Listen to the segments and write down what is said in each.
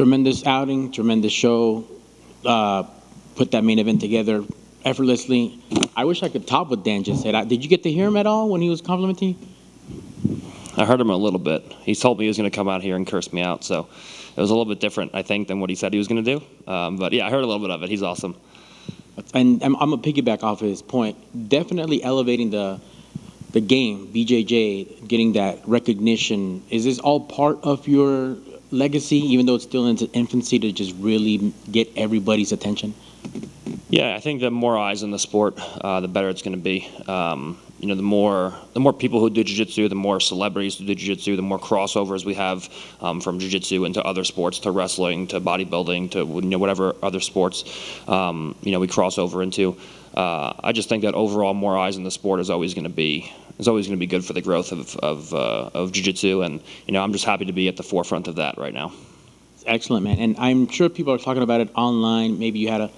Tremendous outing, tremendous show. Put that main event together effortlessly. I wish I could top what Dan just said. Did you get to hear him at all when he was complimenting you? I heard him a little bit. He told me he was going to come out here and curse me out, so it was a little bit different, I think, than what he said he was going to do. But yeah, I heard a little bit of it. He's awesome. And I'm gonna piggyback off of his point. Definitely elevating the game. BJJ getting that recognition. Is this all part of your legacy, even though it's still in its infancy, to just really get everybody's attention? Yeah, I think the more eyes in the sport, the better it's going to be. The more people who do jiu-jitsu, the more celebrities who do jiu-jitsu, the more crossovers we have from jiu-jitsu into other sports, to wrestling, to bodybuilding, to whatever other sports we cross over into. I just think that overall, more eyes in the sport is always going to be good for the growth of jiu-jitsu, and I'm just happy to be at the forefront of that right now. Excellent, man. And I'm sure people are talking about it online. Maybe you had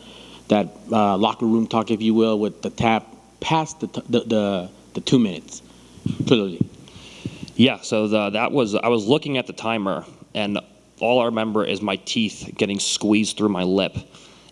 that locker room talk, if you will, with the tap past the 2 minutes. Clearly. Yeah. So I was looking at the timer, and all I remember is my teeth getting squeezed through my lip,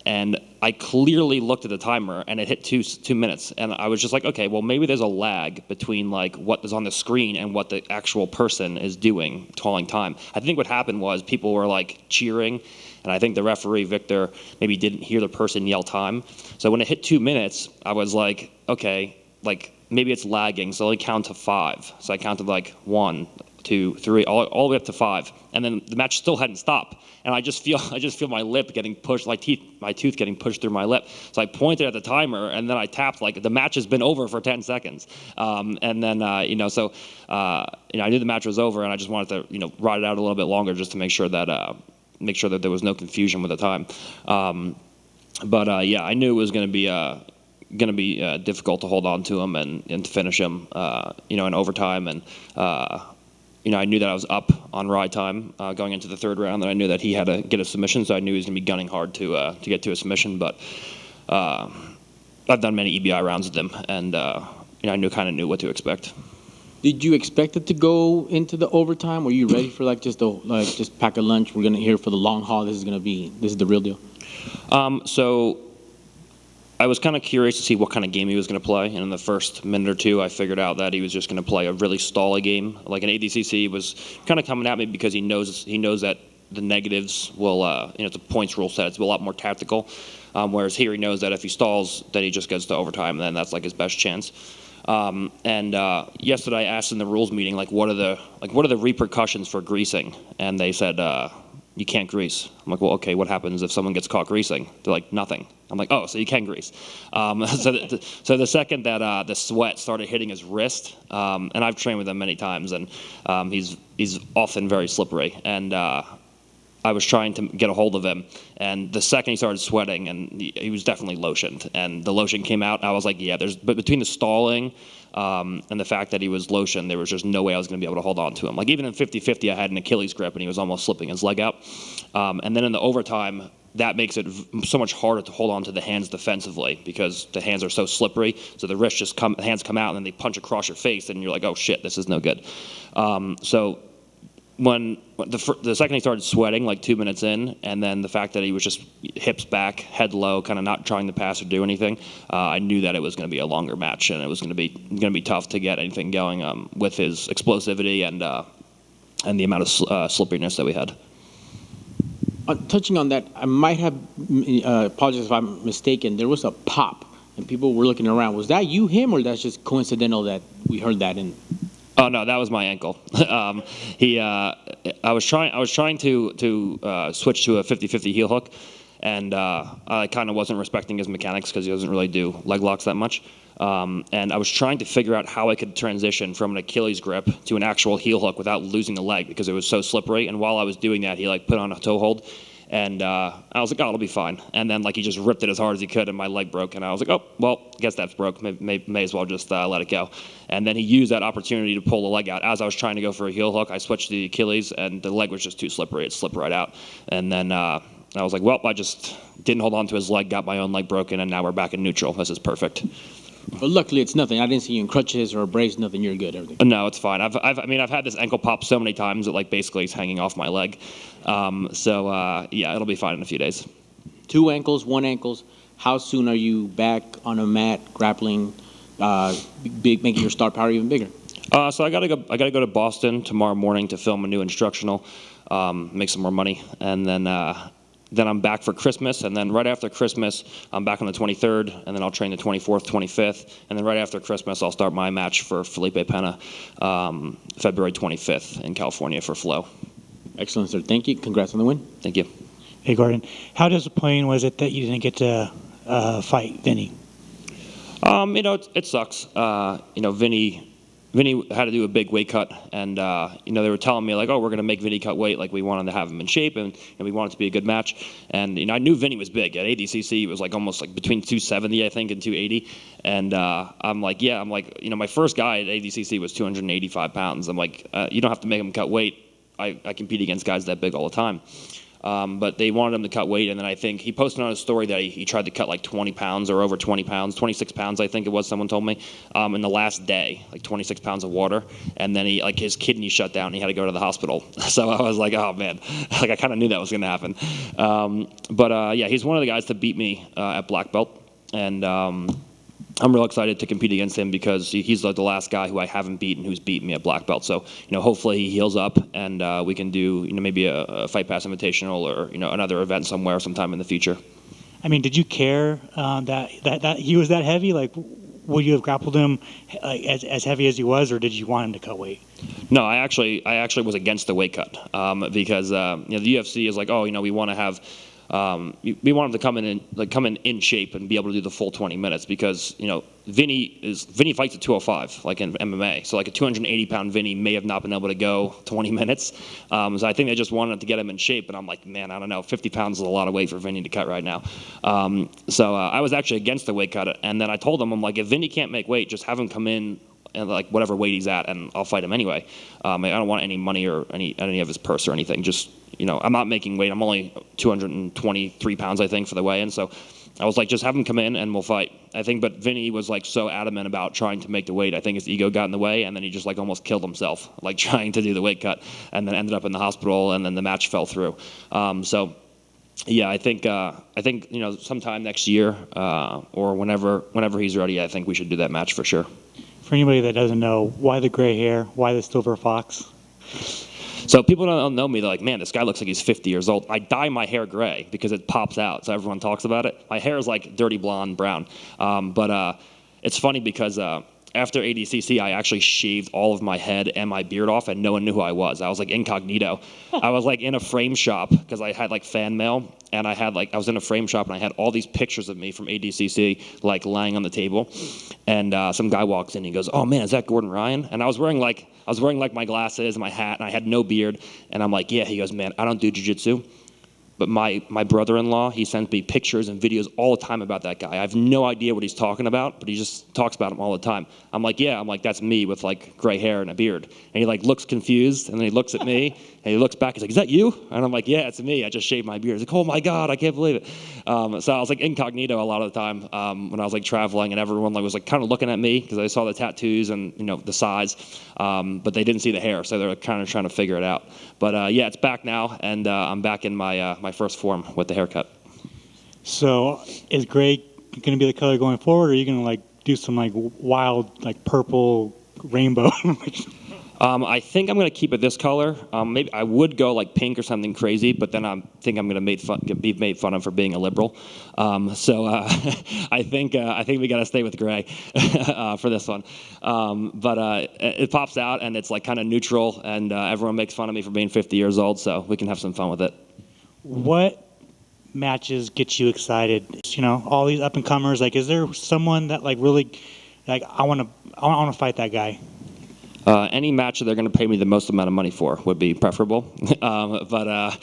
and I clearly looked at the timer, and it hit 2 minutes, and I was just like, okay, well, maybe there's a lag between like what is on the screen and what the actual person is doing, calling time. I think what happened was people were like cheering, and I think the referee, Victor, maybe didn't hear the person yell time. So when it hit 2 minutes, I was like, okay, like maybe it's lagging, so I count to 5. So I counted like 1, 2, 3, all the way up to 5, and then the match still hadn't stopped, and I just feel my lip getting pushed, like my tooth getting pushed through my lip. So I pointed at the timer, and then I tapped like the match has been over for 10 seconds, and then I knew the match was over, and I just wanted to ride it out a little bit longer just to make sure that there was no confusion with the time. But yeah, I knew it was going to be difficult to hold on to him and to finish him, in overtime, and. I knew that I was up on ride time going into the third round, and I knew that he had to get a submission, so I knew he was going to be gunning hard to get to a submission. But I've done many EBI rounds with him, and I kind of knew what to expect. Did you expect it to go into the overtime? Were you ready for just pack a lunch? We're going to here for the long haul. This is the real deal. So I was kind of curious to see what kind of game he was going to play, and in the first minute or two, I figured out that he was just going to play a really stally game. Like an ADCC was kind of coming at me because he knows that the negatives will, it's a points rule set. It's a lot more tactical, whereas here he knows that if he stalls, then he just goes to overtime, and then that's like his best chance. Yesterday, I asked in the rules meeting, what are the repercussions for greasing, and they said. You can't grease. I'm like, well, okay, what happens if someone gets caught greasing? They're like, nothing. I'm like, oh, so you can grease. So the second that the sweat started hitting his wrist, and I've trained with him many times, and he's often very slippery, and I was trying to get a hold of him, and the second he started sweating, and he was definitely lotioned, and the lotion came out, I was like, yeah, but between the stalling and the fact that he was lotioned, there was just no way I was going to be able to hold on to him. Like even in 50-50, I had an Achilles grip, and he was almost slipping his leg out. And then in the overtime, that makes it so much harder to hold on to the hands defensively because the hands are so slippery. So the wrists the hands come out, and then they punch across your face, and you're like, oh shit, this is no good. So when the second he started sweating, like 2 minutes in, and then the fact that he was just hips back, head low, kind of not trying to pass or do anything, I knew that it was going to be a longer match, and it was going to be tough to get anything going with his explosivity and the amount of slipperiness that we had. Touching on that, I might have apologize if I'm mistaken. There was a pop, and people were looking around. Was that him, or that's just coincidental that we heard that in? Oh no, that was my ankle. I was trying to switch to a 50-50 heel hook, and I kind of wasn't respecting his mechanics because he doesn't really do leg locks that much. And I was trying to figure out how I could transition from an Achilles grip to an actual heel hook without losing the leg because it was so slippery. And while I was doing that, he put on a toe hold. And I was like, oh, it'll be fine. And then he just ripped it as hard as he could, and my leg broke. And I was like, oh, well, I guess that's broke. May as well just let it go. And then he used that opportunity to pull the leg out. As I was trying to go for a heel hook, I switched to the Achilles, and the leg was just too slippery. It slipped right out. And then I was like, well, I just didn't hold on to his leg, got my own leg broken, and now we're back in neutral. This is perfect. But luckily, it's nothing. I didn't see you in crutches or a brace. Nothing. You're good. Everything. No, it's fine. I mean, I've had this ankle pop so many times that like basically it's hanging off my leg. Yeah, it'll be fine in a few days. 2 ankles, 1 ankles. How soon are you back on a mat grappling, making your star power even bigger? So I gotta go to Boston tomorrow morning to film a new instructional, make some more money, and then I'm back for Christmas, and then right after Christmas, I'm back on the 23rd, and then I'll train the 24th, 25th, and then right after Christmas, I'll start my match for Felipe Pena, February 25th in California for Flow. Excellent, sir. Thank you. Congrats on the win. Thank you. Hey, Gordon, how disappointing was it that you didn't get to fight Vinnie? It sucks. Vinnie had to do a big weight cut, and they were telling me like, oh, we're going to make Vinnie cut weight, like we wanted to have him in shape, and we wanted it to be a good match. And I knew Vinnie was big at ADCC. It was like almost like between 270, I think, and 280. And I'm like, my first guy at ADCC was 285 pounds. I'm like, you don't have to make him cut weight. I compete against guys that big all the time. But they wanted him to cut weight, and then I think he posted on his story that he tried to cut like 20 pounds or over 20 pounds, 26 pounds I think it was, someone told me, in the last day, like 26 pounds of water, and then his kidney shut down and he had to go to the hospital. So I was like, oh man, like I kind of knew that was going to happen. Yeah, he's one of the guys to beat me at black belt, and I'm real excited to compete against him because he's like the last guy who I haven't beaten who's beaten me at black belt. So hopefully he heals up and we can do maybe a Fight Pass Invitational or another event somewhere sometime in the future. I mean, did you care that he was that heavy? Like, would you have grappled him as heavy as he was, or did you want him to cut weight? No, I actually was against the weight cut because the UFC is like, oh, we want to have. We want him to come in shape and be able to do the full 20 minutes because Vinnie fights at 205 like in MMA, so like a 280-pound Vinnie may have not been able to go 20 minutes. So I think they just wanted to get him in shape, and I'm like, man, I don't know, 50 pounds is a lot of weight for Vinnie to cut right now. So I was actually against the weight cut, and then I told him, I'm like, if Vinnie can't make weight, just have him come in and like whatever weight he's at, and I'll fight him anyway. I don't want any money or any of his purse or anything. Just I'm not making weight. I'm only 223 pounds, I think, for the weigh-in. So I was like, just have him come in and we'll fight. I think, but Vinnie was like so adamant about trying to make the weight. I think his ego got in the way, and then he just like almost killed himself, like trying to do the weight cut, and then ended up in the hospital, and then the match fell through. So yeah, I think sometime next year or whenever he's ready, I think we should do that match for sure. For anybody that doesn't know, why the gray hair? Why the silver fox? So people don't know me. They're like, man, this guy looks like he's 50 years old. I dye my hair gray because it pops out, so everyone talks about it. My hair is like dirty blonde, brown. But it's funny because after ADCC, I actually shaved all of my head and my beard off, and no one knew who I was. I was like incognito. I was like in a frame shop because I had like fan mail, and I was in a frame shop, and I had all these pictures of me from ADCC like lying on the table. And some guy walks in, and he goes, "Oh man, is that Gordon Ryan?" And I was wearing like my glasses, my hat, and I had no beard. And I'm like, "Yeah." He goes, "Man, I don't do jiu-jitsu, but my brother-in-law, he sends me pictures and videos all the time about that guy. I have no idea what he's talking about, but he just talks about him all the time." I'm like, "Yeah." I'm like, "That's me with like gray hair and a beard." And he like looks confused, and then he looks at me, and he looks back. He's like, "Is that you?" And I'm like, "Yeah, it's me. I just shaved my beard." He's like, "Oh my God, I can't believe it." So I was like incognito a lot of the time when I was like traveling, and everyone like was like kind of looking at me because I saw the tattoos and the size, but they didn't see the hair, so they're kind of trying to figure it out. But yeah, it's back now, and I'm back in my first form with the haircut. So is gray going to be the color going forward, or are you going to like do some like wild like purple rainbow? I think I'm going to keep it this color. Maybe I would go like pink or something crazy, but then I think I'm going to be made fun of for being a liberal. I think we got to stay with gray for this one. But it pops out, and it's like kind of neutral, and everyone makes fun of me for being 50 years old, so we can have some fun with it. What matches get you excited? All these up and comers. Like, is there someone that like really, like I want to fight that guy? Any match that they're going to pay me the most amount of money for would be preferable. But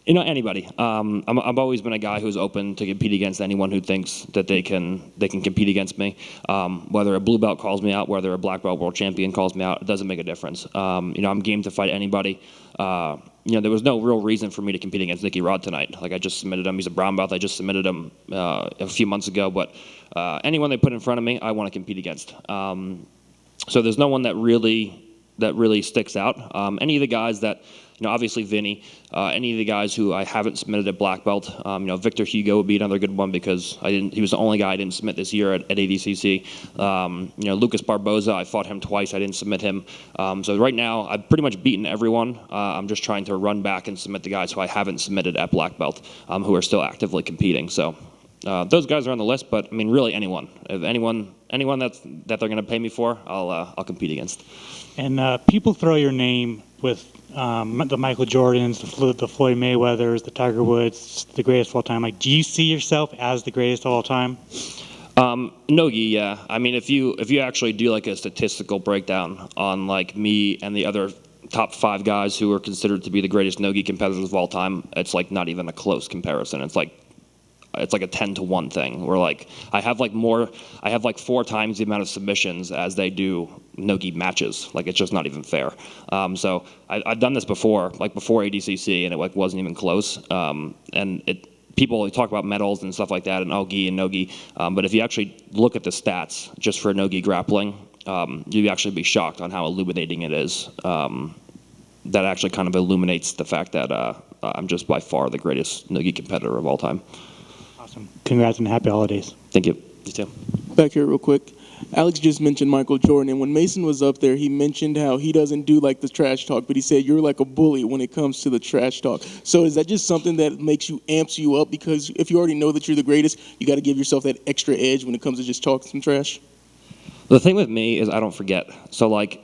Anybody. I've always been a guy who's open to compete against anyone who thinks that they can compete against me. Whether a blue belt calls me out, whether a black belt world champion calls me out, it doesn't make a difference. I'm game to fight anybody. There was no real reason for me to compete against Nicky Rod tonight. Like, I just submitted him. He's a brown belt. I just submitted him a few months ago. But anyone they put in front of me, I want to compete against. So there's no one that really sticks out. Any of the guys that, obviously Vinnie, any of the guys who I haven't submitted at black belt. Victor Hugo would be another good one because he was the only guy I didn't submit this year at ADCC. Lucas Barboza, I fought him twice. I didn't submit him. So right now, I've pretty much beaten everyone. I'm just trying to run back and submit the guys who I haven't submitted at black belt, who are still actively competing. So those guys are on the list, but really anyone. If anyone that they're going to pay me for, I'll compete against. And people throw your name with the Michael Jordans, the Floyd Mayweathers, the Tiger Woods, the greatest of all time. Like, do you see yourself as the greatest of all time? Nogi, yeah. If you actually do like a statistical breakdown on like me and the other top 5 guys who are considered to be the greatest Nogi competitors of all time, it's like not even a close comparison. It's like a 10-to-1 thing where like I have like 4 times the amount of submissions as they do Nogi matches. Like, it's just not even fair. So I've done this before, like before ADCC, and it like wasn't even close. And people talk about medals and stuff like that and Ogi and Nogi, but if you actually look at the stats just for Nogi grappling, you'd actually be shocked on how illuminating it is. That actually kind of illuminates the fact that I'm just by far the greatest Nogi competitor of all time. Awesome. Congrats and happy holidays. Thank you. You too. Back here real quick. Alex just mentioned Michael Jordan, and when Mason was up there, he mentioned how he doesn't do like the trash talk, but he said you're like a bully when it comes to the trash talk. So is that just something that amps you up? Because if you already know that you're the greatest, you got to give yourself that extra edge when it comes to just talking some trash? The thing with me is I don't forget. So like,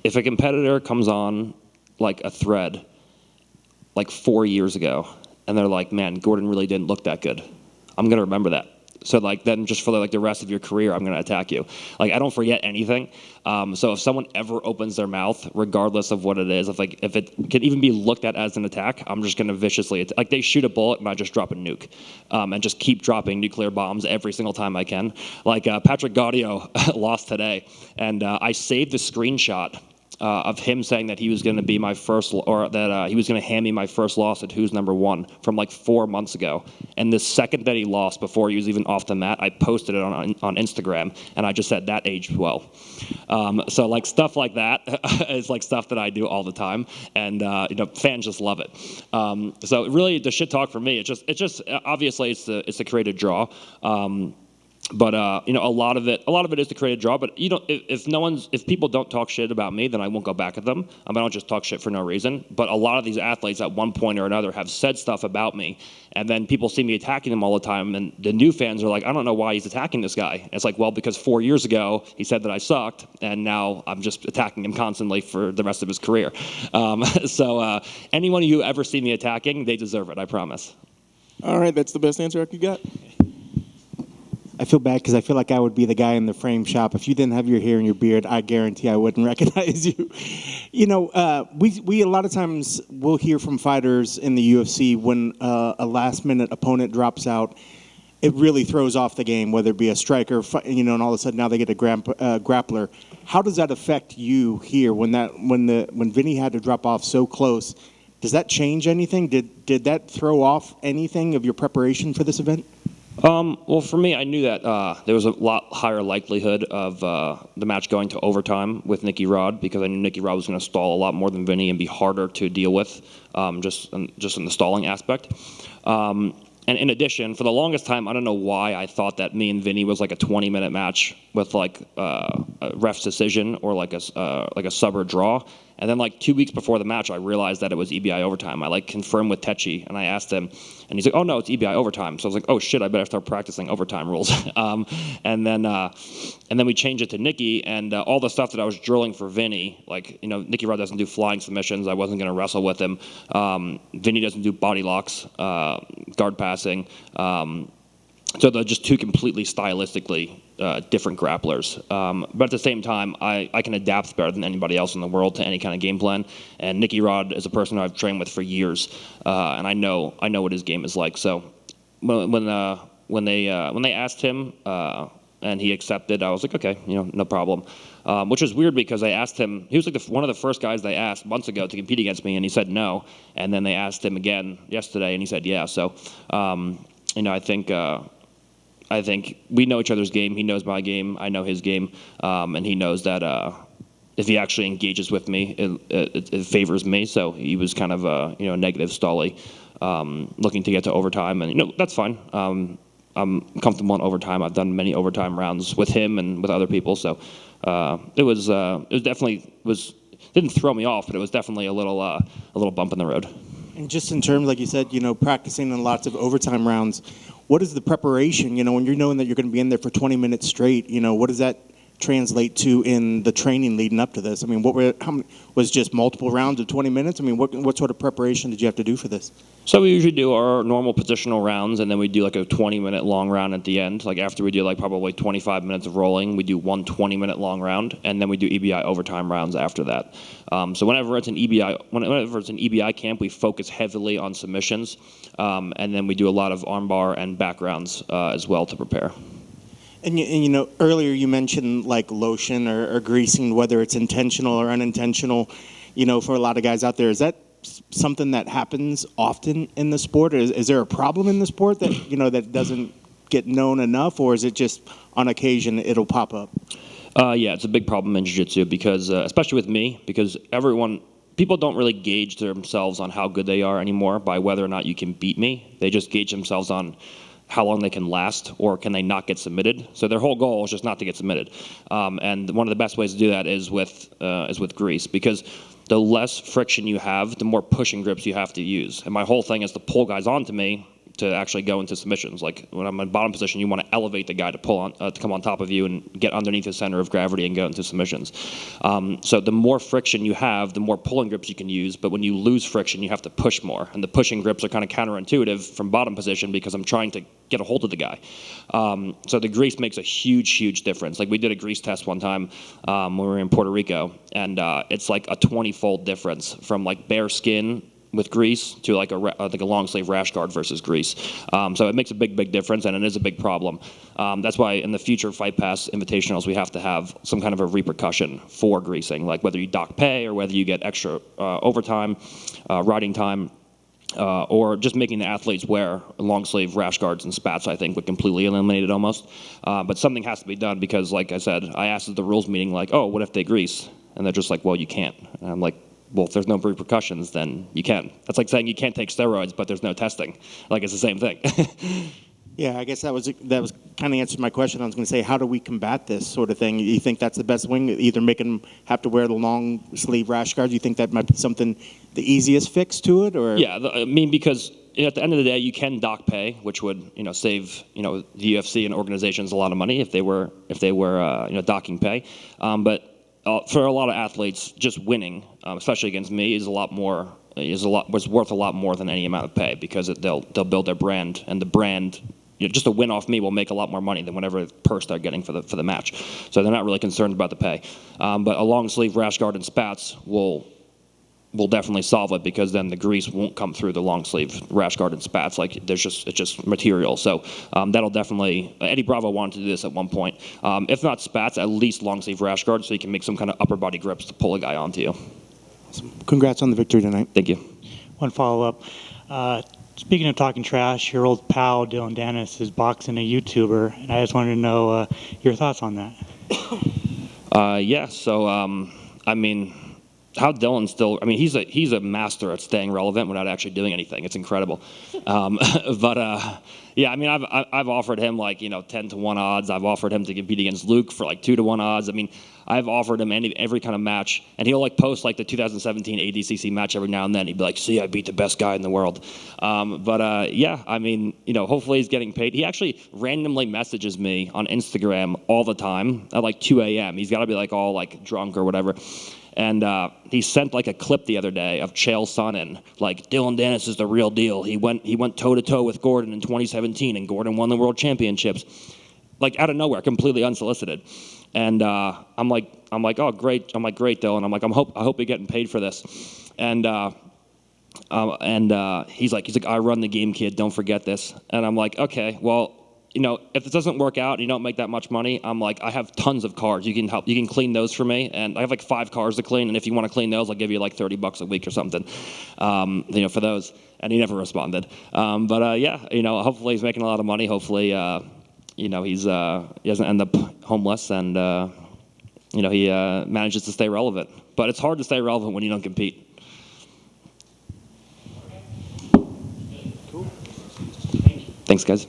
if a competitor comes on like a thread like 4 years ago, and they're like, man, Gordon really didn't look that good, I'm going to remember that. So like then just for like the rest of your career, I'm going to attack you. Like, I don't forget anything. So if someone ever opens their mouth, regardless of what it is, if it can even be looked at as an attack, I'm just going to viciously like they shoot a bullet and I just drop a nuke, and just keep dropping nuclear bombs every single time I can. Like Patrick Gaudio lost today, and I saved the screenshot of him saying that he was going to be my first, or that he was going to hand me my first loss at Who's Number One from like 4 months ago. And the second that he lost, before he was even off the mat, I posted it on Instagram, and I just said that aged well. So like stuff like that is like stuff that I do all the time, and fans just love it. So really, the shit talk for me, it's just obviously it's the creative draw. But a lot of it is to create a draw. But if people don't talk shit about me, then I won't go back at them. I don't just talk shit for no reason. But a lot of these athletes at one point or another have said stuff about me, and then people see me attacking them all the time, and the new fans are like, I don't know why he's attacking this guy. And it's like, well, because 4 years ago he said that I sucked, and now I'm just attacking him constantly for the rest of his career. So anyone you ever see me attacking, they deserve it. I promise. All right, that's the best answer I could get. I feel bad because I feel like I would be the guy in the frame shop. If you didn't have your hair and your beard, I guarantee I wouldn't recognize you. We a lot of times we'll hear from fighters in the UFC when a last-minute opponent drops out. It really throws off the game, whether it be a striker, and all of a sudden now they get a grappler. How does that affect you here when Vinnie had to drop off so close? Does that change anything? Did that throw off anything of your preparation for this event? Well, for me, I knew that there was a lot higher likelihood of the match going to overtime with Nicky Rod, because I knew Nicky Rod was going to stall a lot more than Vinnie and be harder to deal with, just in the stalling aspect. And in addition, for the longest time, I don't know why I thought that me and Vinnie was like a 20-minute match with like a ref's decision or like a sub or draw. And then like 2 weeks before the match, I realized that it was EBI overtime. I like confirmed with Techi, and I asked him, and he's like, "Oh no, it's EBI overtime." So I was like, "Oh shit, I better start practicing overtime rules." And then we changed it to Nicky, and all the stuff that I was drilling for Vinnie, like Nicky Rod doesn't do flying submissions. I wasn't going to wrestle with him. Vinnie doesn't do body locks, guard passing. So they're just two completely stylistically different grapplers. But at the same time, I can adapt better than anybody else in the world to any kind of game plan. And Nicky Rod is a person I've trained with for years, and I know what his game is like. So when they asked him and he accepted, I was like, okay, no problem. Which was weird because I asked him. He was like one of the first guys they asked months ago to compete against me, and he said no. And then they asked him again yesterday, and he said yeah. So I think we know each other's game. He knows my game. I know his game, and he knows that if he actually engages with me, it favors me. So he was kind of a negative Stolly, looking to get to overtime, and that's fine. I'm comfortable in overtime. I've done many overtime rounds with him and with other people. So it was definitely didn't throw me off, but it was definitely a little bump in the road. And just in terms, like you said, practicing in lots of overtime rounds, what is the preparation, when you're knowing that you're going to be in there for 20 minutes straight, what does that translate to in the training leading up to this? I mean, was just multiple rounds of 20 minutes? I mean, what sort of preparation did you have to do for this? So we usually do our normal positional rounds, and then we do like a 20-minute long round at the end. Like after we do like probably 25 minutes of rolling, we do one 20-minute long round, and then we do EBI overtime rounds after that. So whenever it's an EBI camp, we focus heavily on submissions, and then we do a lot of armbar and back rounds as well to prepare. And earlier you mentioned like lotion or greasing, whether it's intentional or unintentional, for a lot of guys out there. Is that something that happens often in the sport? Is there a problem in the sport that, that doesn't get known enough, or is it just on occasion it'll pop up? Yeah, it's a big problem in jiu-jitsu because, especially with me, because people don't really gauge themselves on how good they are anymore by whether or not you can beat me. They just gauge themselves on how long they can last, or can they not get submitted. So their whole goal is just not to get submitted. And one of the best ways to do that is with grease, because the less friction you have, the more pushing grips you have to use. And my whole thing is to pull guys onto me to actually go into submissions. Like when I'm in bottom position, you want to elevate the guy to pull on, to come on top of you and get underneath the center of gravity and go into submissions. So the more friction you have, the more pulling grips you can use. But when you lose friction, you have to push more. And the pushing grips are kind of counterintuitive from bottom position because I'm trying to get a hold of the guy. So the grease makes a huge difference. Like we did a grease test one time when we were in Puerto Rico, and it's like a 20-fold difference from like bare skin with grease to like a long sleeve rash guard versus grease. So it makes a big difference, and it is a big problem. That's why in the future Fight Pass invitationals, we have to have some kind of a repercussion for greasing, like whether you dock pay or whether you get extra overtime, riding time, or just making the athletes wear long sleeve rash guards and spats, I think would completely eliminate it almost. But something has to be done because, like I said, I asked at the rules meeting, like, oh, what if they grease? And they're just like, well, you can't. And I'm like, well, if there's no repercussions, then you can. That's like saying you can't take steroids, but there's no testing. Like, it's the same thing. Yeah, I guess that was kind of answered my question. I was going to say, how do we combat this sort of thing? You think that's the best wing? Either make them have to wear the long sleeve rash guards? You think that might be something, the easiest fix to it, or? Yeah, I mean, because at the end of the day, you can dock pay, which would save the UFC and organizations a lot of money if they were docking pay, but. For a lot of athletes, just winning, especially against me, was worth a lot more than any amount of pay because they'll build their brand, and the brand, just a win off me will make a lot more money than whatever purse they're getting for the match. So they're not really concerned about the pay. But a long sleeve rash guard and spats will definitely solve it, because then the grease won't come through the long sleeve rash guard and spats. Like it's just material. So that'll definitely. Eddie Bravo wanted to do this at one point. If not spats, at least long sleeve rash guard, so you can make some kind of upper body grips to pull a guy onto you. Awesome. Congrats on the victory tonight. Thank you. One follow-up. Speaking of talking trash, your old pal Dylan Dennis is boxing a YouTuber, and I just wanted to know your thoughts on that. Yeah. So I mean. How Dylan still, I mean, he's a master at staying relevant without actually doing anything. It's incredible. But yeah, I mean, I've offered him 10-1 odds. I've offered him to compete against Luke for 2-1 odds. I mean, I've offered him every kind of match, and he'll post the 2017 ADCC match every now and then. He'd be like, "See, I beat the best guy in the world." But yeah, I mean, hopefully he's getting paid. He actually randomly messages me on Instagram all the time at 2 a.m. He's got to be all drunk or whatever. And he sent a clip the other day of Chael Sonnen, Dylan Dennis is the real deal. He went toe to toe with Gordon in 2017, and Gordon won the world championships. like out of nowhere, completely unsolicited. And I'm like, oh great. I'm like, great, Dylan. I'm like, I hope you're getting paid for this. And he's like, I run the game, kid. Don't forget this. And I'm like, okay, well, you know, if this doesn't work out and you don't make that much money, I'm like, I have tons of cars. You can clean those for me. And I have like 5 cars to clean. And if you want to clean those, I'll give you like $30 a week or something, you know, for those. And he never responded. Yeah, you know, hopefully he's making a lot of money. Hopefully, you know, he doesn't end up homeless and, you know, he manages to stay relevant. But it's hard to stay relevant when you don't compete. Cool. Thanks, guys.